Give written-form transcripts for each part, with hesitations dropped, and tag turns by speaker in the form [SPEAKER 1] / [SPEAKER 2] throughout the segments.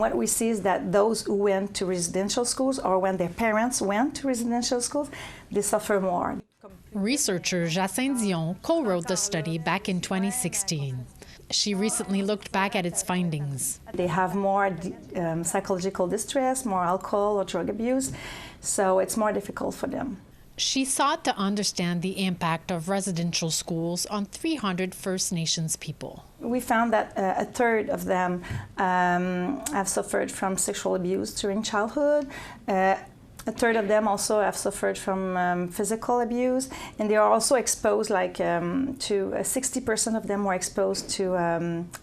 [SPEAKER 1] what we see is that those who went to residential schools or when their parents went to residential schools, they suffer more.
[SPEAKER 2] Researcher Jacinthe Dion co-wrote the study back in 2016. She recently looked back at its findings.
[SPEAKER 1] They have more psychological distress, more alcohol or drug abuse, so it's more difficult for them.
[SPEAKER 2] She sought to understand the impact of residential schools on 300 First Nations people.
[SPEAKER 1] We found that a third of them have suffered from sexual abuse during childhood. A third of them also have suffered from physical abuse, and they are also exposed, like to 60% of them were exposed to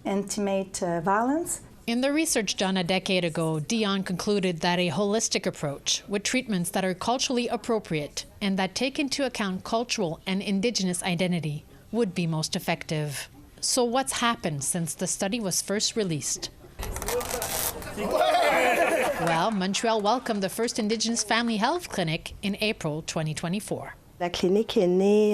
[SPEAKER 1] intimate violence.
[SPEAKER 2] In the research done a decade ago, Dion concluded that a holistic approach with treatments that are culturally appropriate and that take into account cultural and Indigenous identity would be most effective. So what's happened since the study was first released? Well, Montreal welcomed the first Indigenous Family Health Clinic in April 2024.
[SPEAKER 3] La clinique est née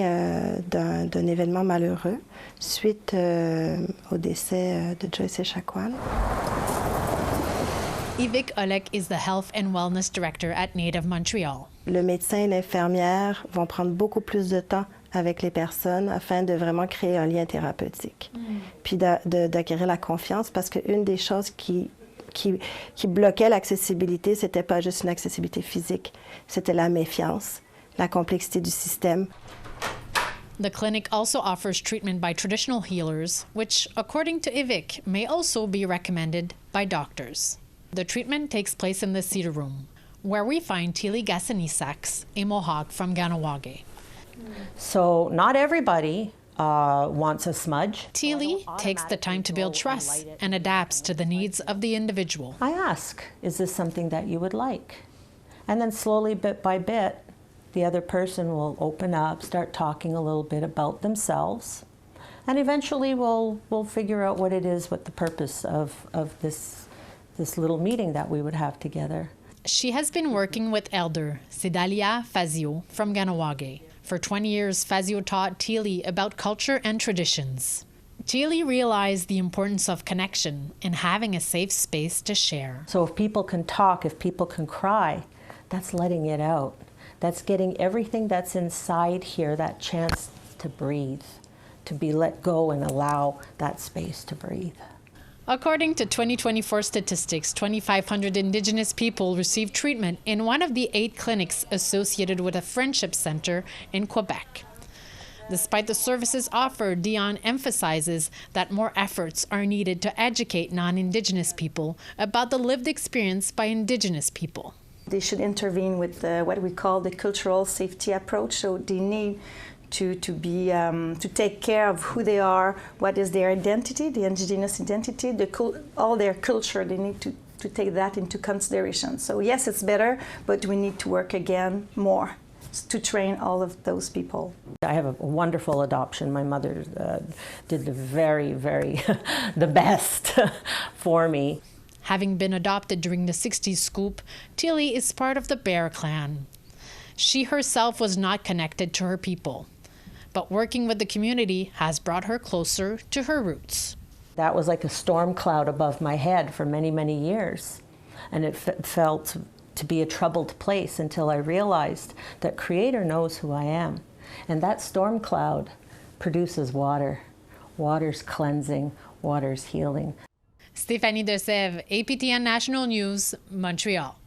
[SPEAKER 3] d'un événement malheureux suite au décès de Joyce Echaquan.
[SPEAKER 2] Yvick Olek is the Health and Wellness Director at Native Montreal.
[SPEAKER 3] Le médecin et l'infirmière vont prendre beaucoup plus de temps avec les personnes afin de vraiment créer un lien thérapeutique. Puis d'acquérir la confiance, parce qu'une des choses qui bloquait l'accessibilité, c'était pas juste une accessibilité physique, c'était la méfiance, la complexité du système.
[SPEAKER 2] The clinic also offers treatment by traditional healers, which, according to Yvick, may also be recommended by doctors. The treatment takes place in the Cedar Room, where we find Tili Gassanisax, a Mohawk from Ganawage.
[SPEAKER 4] So not everybody wants a smudge.
[SPEAKER 2] Tili takes the time to build trust and adapts to the needs of the individual.
[SPEAKER 4] I ask, is this something that you would like? And then slowly, bit by bit, the other person will open up, start talking a little bit about themselves, and eventually we'll figure out what it is, what the purpose of this little meeting that we would have together.
[SPEAKER 2] She has been working with elder Sedalia Fazio from Ganawage. For 20 years, Fazio taught Tili about culture and traditions. Tili realized the importance of connection and having a safe space to share.
[SPEAKER 4] So if people can talk, if people can cry, that's letting it out. That's getting everything that's inside here, that chance to breathe, to be let go and allow that space to breathe.
[SPEAKER 2] According to 2024 statistics, 2,500 Indigenous people received treatment in one of the 8 clinics associated with a friendship center in Quebec. Despite the services offered, Dion emphasizes that more efforts are needed to educate non-Indigenous people about the lived experience by Indigenous people.
[SPEAKER 1] They should intervene with what we call the cultural safety approach, so they need to take care of who they are, what is their identity, the Indigenous identity, all their culture. They need to take that into consideration. So yes, it's better, but we need to work again more to train all of those people.
[SPEAKER 4] I have a wonderful adoption. My mother did the very, the best for me.
[SPEAKER 2] Having been adopted during the 60s scoop, Tili is part of the Bear Clan. She herself was not connected to her people, but working with the community has brought her closer to her roots.
[SPEAKER 4] That was like a storm cloud above my head for many, many years. And it felt to be a troubled place until I realized that Creator knows who I am. And that storm cloud produces water. Water's cleansing, water's healing.
[SPEAKER 2] Stéphanie de Sève, APTN National News, Montreal.